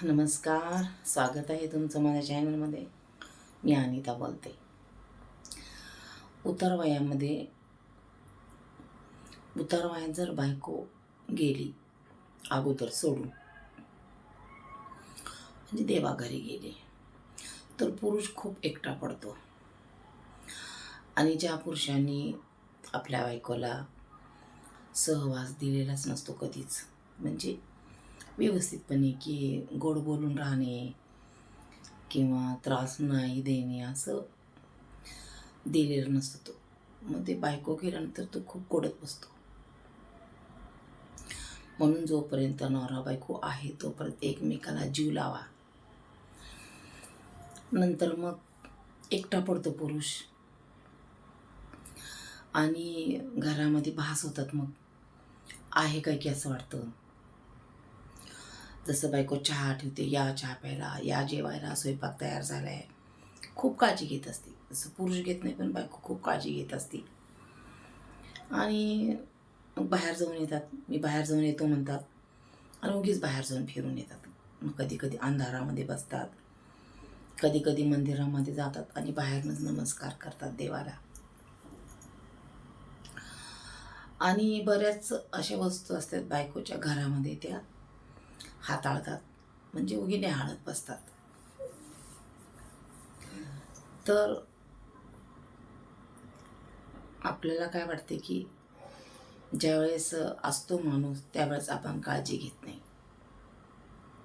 नमस्कार, स्वागत आहे तुमचं माझ्या चॅनलमध्ये. मी अनिता बोलते. उतारवयामध्ये उतारवयात जर बायको गेली अगोदर सोडून, म्हणजे देवाघरी गेली, तर पुरुष खूप एकटा पडतो. आणि ज्या पुरुषांनी आपल्या बायकोला सहवास दिलेलाच नसतो कधीच, म्हणजे व्यवस्थितपणे की गोड बोलून राहणे किंवा त्रास नाही देणे असं दिलेलं नसतं, तो मग ते बायको गेल्यानंतर तो खूप कोडत बसतो. म्हणून जोपर्यंत नवरा बायको आहे तोपर्यंत एकमेकाला जीव लावा. नंतर मग एकटा पडतो पुरुष आणि घरामध्ये भास होतात. मग आहे काय की असं वाटतं. जसं बायको चहा ठेवते, या चहा प्यायला, या जेवायला, स्वयंपाक तयार झालाय, खूप काळजी घेत असते. जसं पुरुष घेत नाही, पण बायको खूप काळजी घेत असते. आणि मग बाहेर जाऊन येतात, मी बाहेर जाऊन येतो म्हणतात आणि उगीच बाहेर जाऊन फिरून येतात. मग कधी कधी अंधारामध्ये बसतात, कधी कधी मंदिरामध्ये जातात आणि बाहेरनंच नमस्कार करतात देवाला. आणि बऱ्याच अशा वस्तू असतात बायकोच्या घरामध्ये, त्या हाताळतात, म्हणजे उगी न्याहाळत बसतात. तर आपल्याला काय वाटते की ज्यावेळेस असतो माणूस त्यावेळेस आपण काळजी घेत नाही.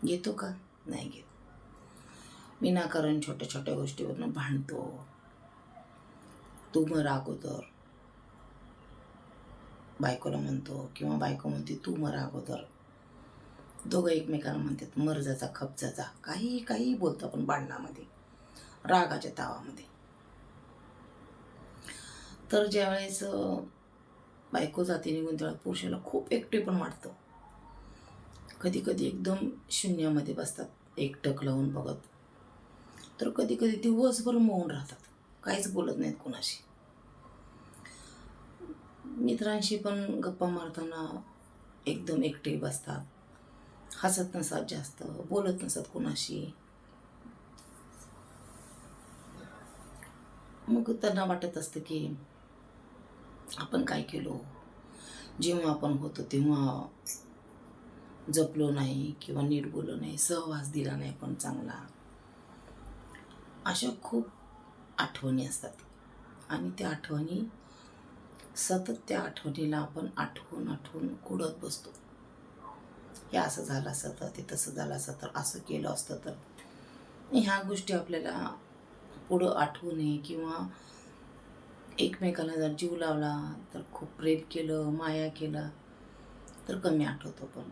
घेतो का? नाही घेत. विनाकारण छोट्या छोट्या गोष्टीवरनं भांडतो. तू मर अगोदर बायकोला म्हणतो, किंवा बायको म्हणते तू मर अगोदर. दोघं एकमेकांना म्हणतात मर जाचा खप जाचा, काही काही बोलतो आपण भांडणामध्ये, रागाच्या तावामध्ये. तर ज्यावेळेस बायको जाती निघून त्यावेळेस पुरुषाला खूप एकटे पण वाटतं. कधी कधी एकदम शून्यामध्ये बसतात, एकटक लावून बघत. तर कधी कधी दिवसभर मौन राहतात, काहीच बोलत नाहीत कोणाशी. मित्रांशी पण गप्पा मारताना एकदम एकटे बसतात, हसत नसतात, जास्त बोलत नसतात कोणाशी. मग त्यांना वाटत असतं की आपण काय केलो, जेव्हा आपण होतो तेव्हा जपलो नाही किंवा नीट बोललो नाही, सहवास दिला नाही पण चांगला. अशा खूप आठवणी असतात आणि त्या आठवणी सतत, त्या आठवणीला आपण आठवून आठवून कुडत बसतो. हे असं झालं असतं तर, ते तसं झालं असतं तर, असं केलं असतं तर. ह्या गोष्टी आपल्याला पुढं आठवू नये, किंवा एकमेकाला जर जीव लावला तर, खूप प्रेम केलं, माया केला तर कमी आठवतो. पण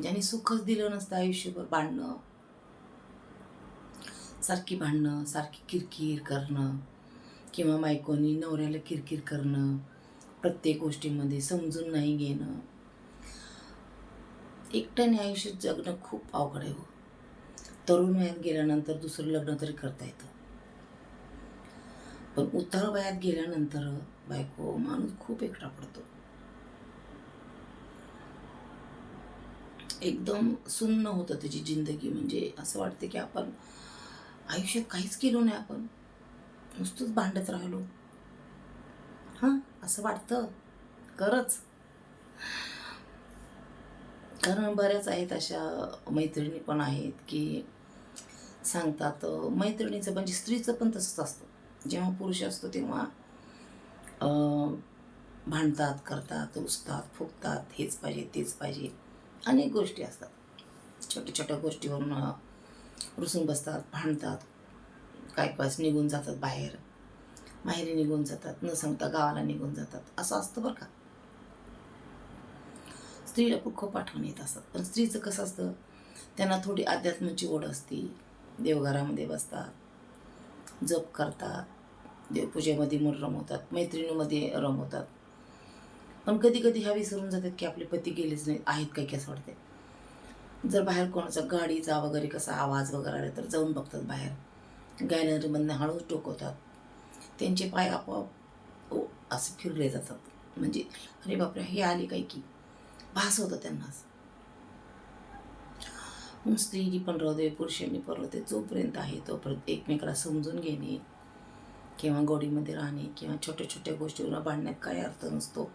ज्याने सुखच दिलं नसतं आयुष्यभर, भांडणं, सारखी भांडणं, सारखी किरकिर करणं, किंवा बायकोनी नवऱ्याला किरकिर करणं, प्रत्येक गोष्टीमध्ये समजून नाही घेणं. एकट्याने आयुष्य जगणं खूप अवघड आहे हो. तरुण वयात गेल्यानंतर दुसरं लग्न तरी करता येतं, पण उतार वयात गेल्यानंतर बायको माणूस खूप एकटा पडतो. एकदम सुन्न होतं त्याची जिंदगी. म्हणजे असं वाटतं की आपण आयुष्यात काहीच केलं नाही, आपण नुसतंच भांडत राहिलो. हां, असं वाटतं खरंच. कारण बऱ्याच आहेत अशा मैत्रिणी पण आहेत की सांगतात. मैत्रिणीचं म्हणजे स्त्रीचं पण तसंच असतं. जेव्हा पुरुष असतो तेव्हा भांडतात, करतात, रुसतात, फुगतात, हेच पाहिजे तेच पाहिजे, अनेक गोष्टी असतात. छोट्या छोट्या गोष्टीवरून रुसून बसतात, भांडतात, काय काय निघून जातात बाहेर, माहेरी निघून जातात, न सांगता गावाला निघून जातात. असं असतं बरं का. स्त्रीला पण खूप आठवण येत असतात. पण स्त्रीचं कसं असतं, त्यांना थोडी अध्यात्माची ओढ असते. देवघरामध्ये बसतात, जप करतात, देवपूजेमध्ये मन रमवतात, मैत्रिणीमध्ये रमवतात. पण कधी कधी ह्या विसरून जातात की आपले पती गेलेच नाहीत, आहेत काय की असं वाटते. जर बाहेर कोणाचा गाडीचा वगैरे कसा आवाज वगैरे आला तर जाऊन बघतात बाहेर, गॅलरीमधनं हळूच टोकवतात. त्यांचे पाय आपोआप असे फिरले जातात. म्हणजे अरे बापरे, हे आले काय की भास होतं त्यांना. मग स्त्रीनी पण राहू दे, पुरुषांनी पण राहू दे, जोपर्यंत आहे तोपर्यंत एकमेकाला समजून घेणे किंवा गोडीमध्ये राहणे किंवा छोट्या छोट्या गोष्टीवर भांडण्यात काही अर्थ नसतो.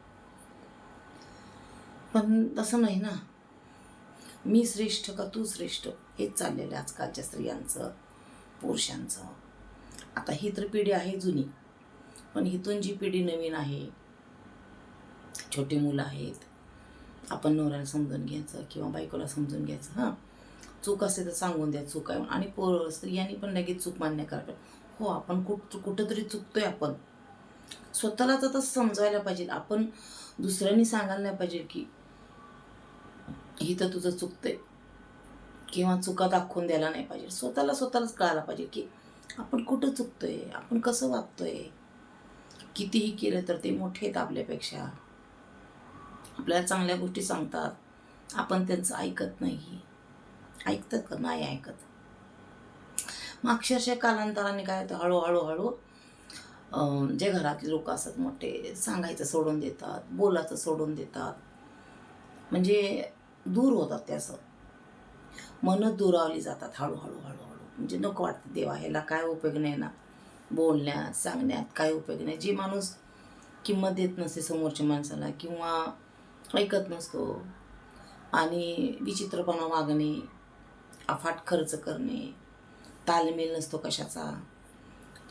पण तसं नाही ना, मी श्रेष्ठ का तू श्रेष्ठ हेच चाललेलं आहे आजकालच्या स्त्रियांचं, पुरुषांचं. आता ही तर पिढी आहे जुनी, पण इथून जी पिढी नवीन आहे, छोटी मुलं आहेत, आपण नवऱ्याला समजून घ्यायचं किंवा बायकोला समजून घ्यायचं. हां, चूक असेल तर सांगून द्या चूक आहे, आणि स्त्रियांनी पण लगेच चूक मान्य करावी. हो, आपण कुठंतरी चुकतोय, आपण स्वतःला तर तसं समजायला पाहिजे. आपण दुसऱ्यांनी सांगायला नाही पाहिजे की ही तर तुझं चुकतंय, किंवा चुका दाखवून द्यायला नाही पाहिजे. स्वतःलाच कळायला पाहिजे की आपण कुठं चुकतोय, आपण कसं वागतोय. कितीही केलं तर ते मोठे आहेत आपल्यापेक्षा, आपल्याला चांगल्या गोष्टी सांगतात, आपण त्यांचं ऐकत नाही. ऐकतात का? नाही ऐकत. मग अक्षरशः कालांतराने काय होतं, हळूहळू जे घरातले लोक असतात मोठे, सांगायचं सोडून देतात, बोलायचं सोडून देतात, म्हणजे दूर होतात. ते असं मनच दुरावली जातात हळूहळू. म्हणजे नको वाटतं, देवा ह्याला काय उपयोग नाही ना, बोलण्यात सांगण्यात काय उपयोग नाही. जे माणूस किंमत देत नसते समोरच्या माणसाला किंवा ऐकत नसतो, आणि विचित्रपणा वागणे, अफाट खर्च करणे, ताळमेळ नसतो कशाचा,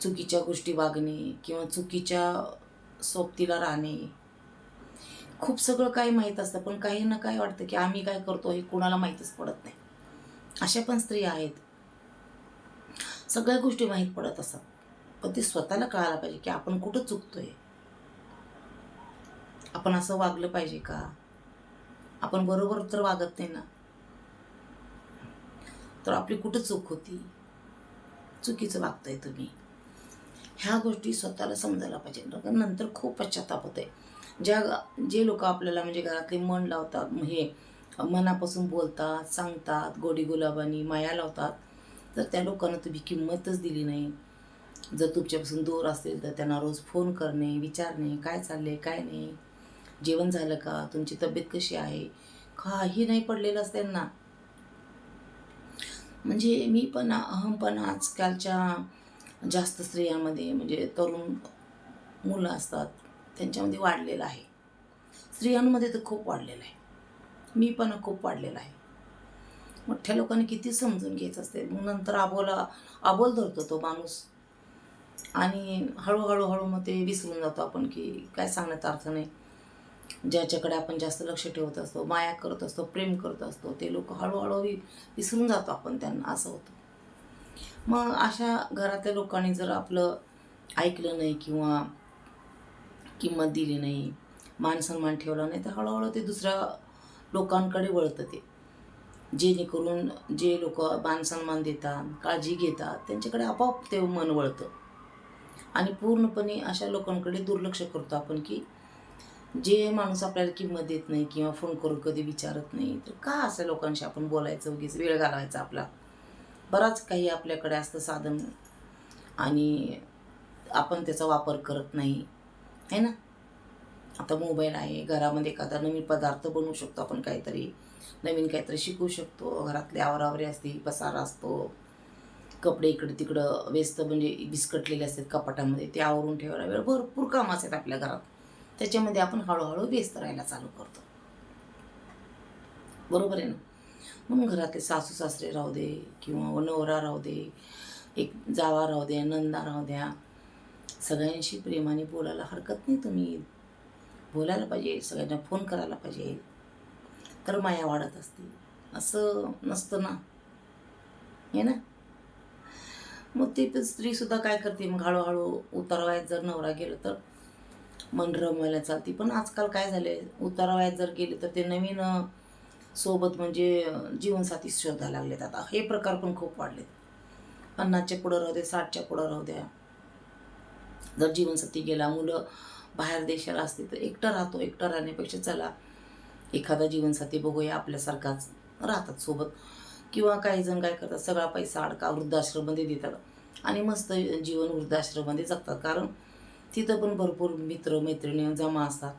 चुकीच्या गोष्टी वागणे किंवा चुकीच्या सोबतीला राहणे, खूप सगळं काही माहीत असतं, पण काही ना काय वाटतं की आम्ही काय करतो हे कुणाला माहीतच पडत नाही. अशा पण स्त्रिया आहेत. सगळ्या गोष्टी माहीत पडत असतात, पण ते स्वतःला कळायला पाहिजे की आपण कुठं चुकतोय, आपण असं वागलं पाहिजे का, आपण बरोबर तर वागत नाही ना, तर आपली कुठं चूक होती, चुकीचं वागताय तुम्ही. ह्या गोष्टी स्वतःला समजायला पाहिजे. नंतर खूप पश्चाताप होते. जे लोक आपल्याला म्हणजे घरातले मन लावतात, हे मनापासून बोलतात, सांगतात, गोडी गुलाबानी माया लावतात, तर त्या लोकांना तुम्ही किंमतच दिली नाही. जर तुमच्यापासून दूर असतील तर त्यांना रोज फोन करणे, विचारणे, काय चालले काय नाही, जेवण झालं का, तुमची तब्येत कशी आहे, काही नाही पडलेलं असतं त्यांना. म्हणजे मी पण अहमपणा आजकालच्या जास्त स्त्रियांमध्ये, म्हणजे तरुण मुलं असतात त्यांच्यामध्ये वाढलेलं आहे. स्त्रियांमध्ये तर खूप वाढलेलं आहे, मी पण खूप वाढलेला आहे. मोठ्या लोकांनी किती समजून घ्यायचं असते. मग नंतर अबोल धरतो तो माणूस, आणि हळूहळू मग ते विसरून जातो आपण की काय सांगण्यात अर्थ नाही. ज्याच्याकडे आपण जास्त लक्ष ठेवत असतो, माया करत असतो, प्रेम करत असतो, ते लोक हळूहळू विसरून जातो आपण त्यांना, असं होतं. मग अशा घरातल्या लोकांनी जर आपलं ऐकलं नाही किंवा किंमत दिली नाही, मान सन्मान ठेवला नाही, तर हळूहळू ते दुसऱ्या लोकांकडे वळतं. ते जेणेकरून जे लोक मान सन्मान देतात, काळजी घेतात, त्यांच्याकडे आपोआप ते मन वळतं, आणि पूर्णपणे अशा लोकांकडे दुर्लक्ष करतो आपण की जे माणूस आपल्याला किंमत देत नाही किंवा फोन करून कधी विचारत नाही, तर का अशा लोकांशी आपण बोलायचं, उगीच वेळ घालवायचा आपला. बराच काही आपल्याकडे असतं साधन, आणि आपण त्याचा वापर करत नाही, है ना. आता मोबाईल आहे, घरामध्ये एखादा नवीन पदार्थ बनवू शकतो आपण, काहीतरी नवीन काहीतरी शिकू शकतो, घरातले आवरावरे असते, पसारा असतो, कपडे इकडे तिकडं व्यस्त म्हणजे विस्कटलेले असतात कपाटामध्ये, ते आवरून ठेवायला वेळ, भरपूर कामं असतात आपल्या घरात, त्याच्यामध्ये आपण हळूहळू व्यस्त राहायला चालू करतो. बरोबर आहे ना. मग घरातले सासू सासरे राहू दे किंवा नवरा राहू दे, एक जावा राहू द्या, नंदा राहू द्या, सगळ्यांशी प्रेमाने बोलायला हरकत नाही. तुम्ही बोलायला पाहिजे, सगळ्यांना फोन करायला पाहिजे, तर माया वाढत असते. असं नसतं ना, हे ना. मग ती स्त्रीसुद्धा काय करते, मग हळूहळू उतारवयात जर नवरा गेलं तर मन रमवायला चालते. पण आजकाल काय झालं आहे, उतारवयात जर गेले तर ते नवीन सोबत म्हणजे जीवनसाथी शोधायला लागलेत. आता हे प्रकार पण खूप वाढलेत. 50च्या पुढं राहू दे, 60च्या पुढं राहू द्या, जर जीवनसाथी गेला, मुलं बाहेर देशाला असते, तर एकटं राहण्यापेक्षा चला एखादा जीवनसाथी बघूया आपल्यासारखाच, राहतात सोबत. किंवा काही जण काय करतात, सगळा पैसा अडका वृद्धाश्रममध्ये देतात आणि मस्त जीवन वृद्धाश्रममध्ये जगतात. कारण तिथं पण भरपूर मित्र-मैत्रिणी जमा असतात,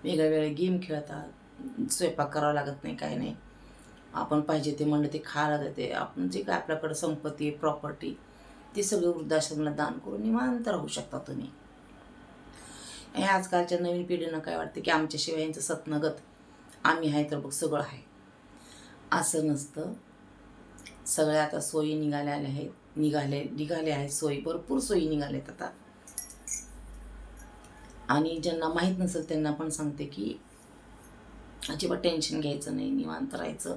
वेगळ्या गेम खेळतात, स्वयंपाक करावा लागत नाही, काय नाही, आपण पाहिजे ते म्हणलं ते खायला देते. आपण जे काय आपल्याकडं संपत्ती प्रॉपर्टी ते सगळं वृद्धाश्रमाला दान करून निवांत राहू शकता तुम्ही. हे आजकालच्या नवीन पिढीनं काय वाटतं की आमच्याशिवाय यांचं सतनगत, आम्ही आहे तर बघ सगळं आहे. असं नसतं. सगळ्या आता सोयी निघाल्या आहेत, निघाले आहेत सोयी, भरपूर सोयी निघाल्यात आता. आणि ज्यांना माहीत नसेल त्यांना पण सांगते की अजिबात टेन्शन घ्यायचं नाही, निवांत राहायचं.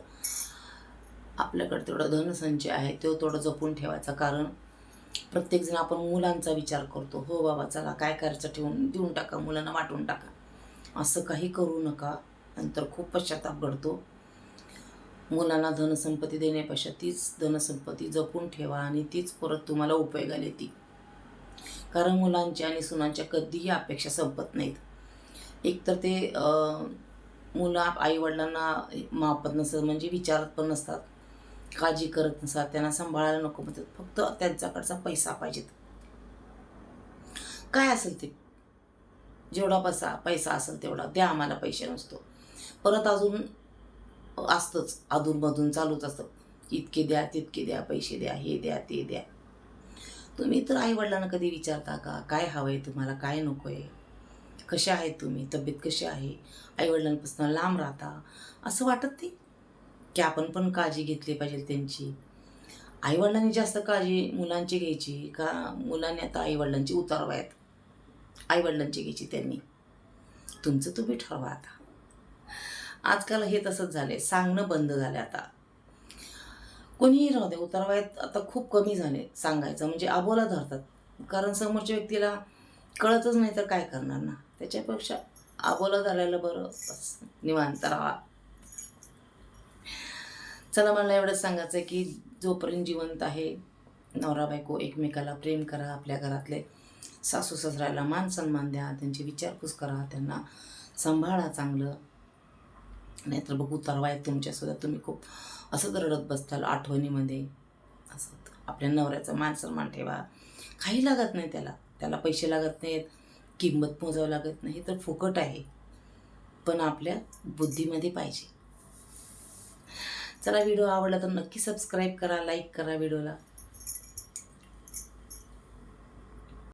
आपल्याकडे तेवढा धनसंचय आहे तो थोडं जपून ठेवायचा. कारण प्रत्येकजण आपण मुलांचा विचार करतो. हो बाबा चला काय करायचं ठेवून देऊन टाका, मुलांना वाटून टाका. असं काही करू नका, नंतर खूप पश्चाताप घडतो. मुलांना धनसंपत्ती देण्यापेक्षा तीच धनसंपत्ती जपून ठेवा आणि तीच परत तुम्हाला उपयोगाला येते. कारण मुलांच्या आणि सुनांच्या कधीही अपेक्षा संपत नाहीत. एकतर ते मुलं आईवडिलांना मापत नसतात, म्हणजे विचारत पण नसतात, काळजी करत नसतात, त्यांना सांभाळायला नको म्हणतात. फक्त त्यांच्याकडचा पैसा पाहिजेत. काय असेल ते, जेवढा पैसा असेल तेवढा द्या, आम्हाला पैसे नसतो. परत अजून असतंच, अधूनमधून चालूच असतं, इतके द्या तितके द्या, पैसे द्या, हे द्या ते द्या. तुम्ही तर आईवडिलांना कधी विचारता का काय हवं आहे तुम्हाला, काय नको आहे, कशा आहेत तुम्ही, तब्येत कशी आहे, आईवडिलांपासून लांब राहता, असं वाटत नाही की आपण पण काळजी घेतली पाहिजे त्यांची. आईवडिलांनी जास्त काळजी मुलांची घ्यायची का मुलांनी आता आईवडिलांची उतारवायत आईवडिलांची घ्यायची त्यांनी? तुमचं तुम्ही ठरवा. आता आजकाल हे तसंच झालंय, सांगणं बंद झालं आता. कोणीही राहू दे, उतारवायत आता खूप कमी झाले सांगायचं, म्हणजे अबोला धरतात. कारण समोरच्या व्यक्तीला कळतच नाही तर काय करणार ना. त्याच्यापेक्षा अबोला धरायला बरं, बस निवांत राहा. चला, मला एवढंच सांगायचं आहे की जोपर्यंत जिवंत आहे नवरा बायको एकमेकाला प्रेम करा. आपल्या घरातले सासू सासऱ्याला मान सन्मान द्या, त्यांची विचारपूस करा, त्यांना सांभाळा चांगलं. नाहीतर बघ उतारवा आहे तुमच्यासुद्धा, तुम्ही खूप असंच रडत बसताल आठवणीमध्ये. असं आपल्या नवऱ्याचा मान सन्मान ठेवा. काही लागत नाही त्याला पैसे लागत नाहीत, किंमत मोजावं लागत नाही, तर फुकट आहे. पण आपल्या बुद्धीमध्ये पाहिजे. चला, व्हिडिओ आवडला तर नक्की सबस्क्राईब करा, लाईक करा व्हिडिओला.